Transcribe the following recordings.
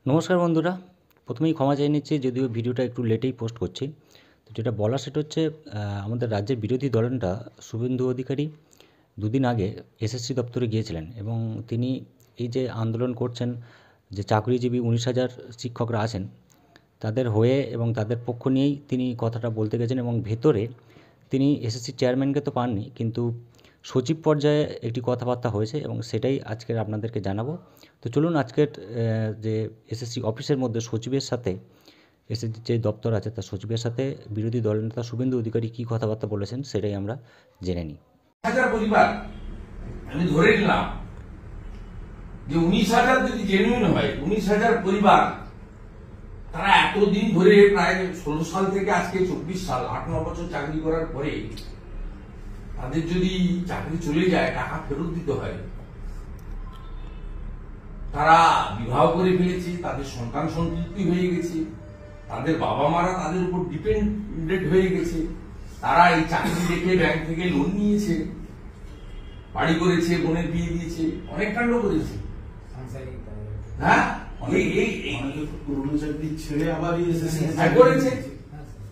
নমস্কার বন্ধুরা, প্রথমেই ক্ষমা চেয়ে নিচ্ছি যদিও ভিডিওটা একটু লেটেই পোস্ট করছি। তো যেটা বলা সেটা হচ্ছে আমাদের রাজ্যের বিরোধী দলনেতা শুভেন্দু অধিকারী দুদিন আগে এসএসসি দপ্তরে গিয়েছিলেন এবং তিনি এই যে আন্দোলন করছেন, যে চাকরিজীবী 19,000 শিক্ষকরা আছেন তাদের হয়ে এবং তাদের পক্ষ নিয়েই তিনি কথাটা বলতে গেছেন এবং ভেতরে তিনি এসএসসি চেয়ারম্যানকে তো পাননি, কিন্তু সচিব পর্যায়ে একটি কথাবার্তা হয়েছে এবং সেটাই আজকের আপনাদেরকে জানাবো। তো চলুন আজকের যে এসএসসি অফিসের মধ্যে সচিবের সাথে এসএসসি যে দপ্তর আছে তার সচিবের সাথে বিরোধী দলনেতা শুভেন্দু অধিকারী কী কথাবার্তা বলেছেন সেটাই আমরা জেনে নিই। পরিবার আমি ধরে নিলাম যে 19,000 যদি জেনুইন হয়, 19,000 পরিবার তারা এতদিন ধরে প্রায় 16 সাল থেকে আজকে 24 সাল 8-9 বছর চাকরি করার পরে তাদের যদি চাকরি চলে যায়, টাকা ফেরত দিতে হয়। তারা বিবাহ করে ফেলেছে, তাদের সন্তান সন্ততি হয়ে গেছে, তাদের বাবা মারা তাদের উপর ডিপেন্ডেন্ট হয়ে গেছে। তারা এই চাকরি রেখে ব্যাংক থেকে লোন নিয়েছে, বাড়ি করেছে, বোনের বিয়ে দিয়েছে, অনেক কাণ্ড করেছে। হ্যাঁ, করেছে।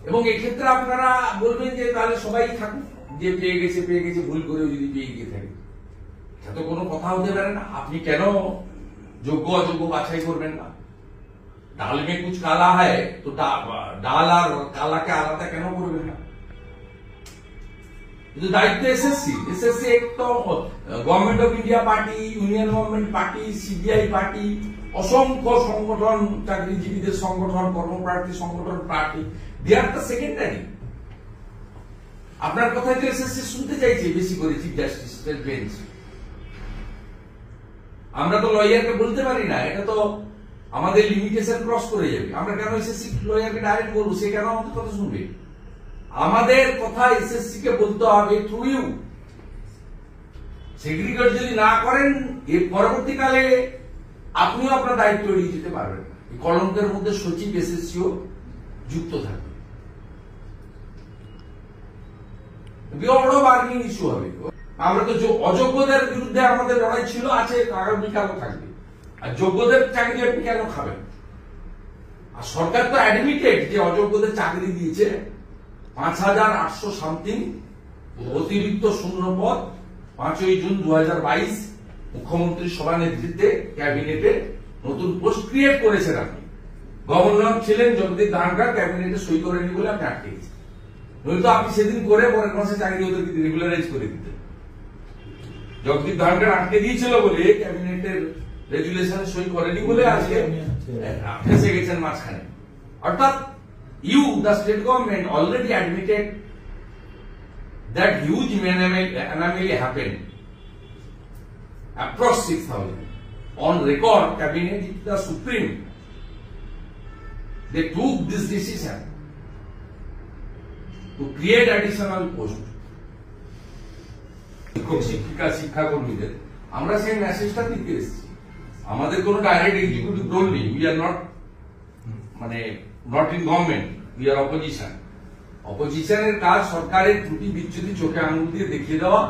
এবং এক্ষেত্রে আপনারা বলবেন যে তাহলে সবাই থাকুক, যে পেয়ে গেছে ভুল করেও যদি পেয়ে গিয়ে থাকে, এটা তো কোনো কথা হতে পারে না। আপনি কেন যোগ্য অযোগ্য বাছাই করবেন না? ডাল মে কুছ কালা হয় তো ডাল আর কালাকে আলাদা কেন করবেন না? কিন্তু দায়িত্ব এসএসসি এক তো government of India party, union government party, CBI party, অসংখ্য সংগঠন, চাকরিজীবীদের সংগঠন, কর্মপ্রার্থী সংগঠন party, they are the secondary. আপনার কথাই তো এসএসসি শুনতে চাইছে বেশি করে চিফ জাস্টিসের বেঞ্চ। আমরা তো লয়ারকে বলতে পারি না, এটা তো আমাদের লিমিটেশন ক্রস করে যাবে। আমরা কেন এসএসসি লয়ারকে ডাইরেক্ট বলবো? সে কেন আমাদের কথা শুনবে? আমাদের কথা এসএসসি কে বলতে হবে থ্রু ইউ। সেগ্রিগেট যদি না করেন, এর পরবর্তীকালে আপনিও আপনার দায়িত্ব এড়িয়ে যেতে পারবেন না। এই কলঙ্কের মধ্যে সচিব এসএসসিও যুক্ত থাকবে। বড় বার্গেনিং ইস্যু হবে। আমরা তো অযোগ্যদের বিরুদ্ধে আমাদের লড়াই ছিল, আছে, আগামীকালও থাকবে। আর যোগ্যদের চাকরি আপনি কেন খাবেন? আর সরকার তো অ্যাডমিটেড যে অযোগ্যদের চাকরি দিয়েছে 5,800 সামথিং অতিরিক্ত শূন্য পদ। 5ই জুন 2022 মুখ্যমন্ত্রী সভা নেতৃত্বে ক্যাবিনেটে নতুন পোস্ট ক্রিয়েট করেছেন আপনি। গভর্নর ছিলেন জগদীপ ধনখড়, ক্যাবিনেটে সই করেনি বলে আপনি আটকে গেছেন। নয়তো আপনি সেদিন করে পরের মাসে চাকরি ওদেরকে রেগুলারাইজ করে দিতেন। জগদীপ ধনখড় আটকে দিয়েছিল বলে, ক্যাবিনেটের রেজুলেশনে সই করেনি বলে আজকে ফেসে গেছেন মাঝখানে। অর্থাৎ you, the state government, already admitted that huge anomaly happened. Approx 6,000. On record, cabinet, the supreme, they took this decision to create additional post. শিক্ষাকর্মীদের আমরা সেই মেসেজটা দিতে এসেছি। আমাদের কোনো ডাইরেক্ট এক্সিকিউটিভ রোল নেই। We are not not in government, we are opposition. অপোজিশনের কাজ সরকারের ত্রুটি বিচ্যুতি চোখে আঙুল দিয়ে দেখিয়ে দেওয়া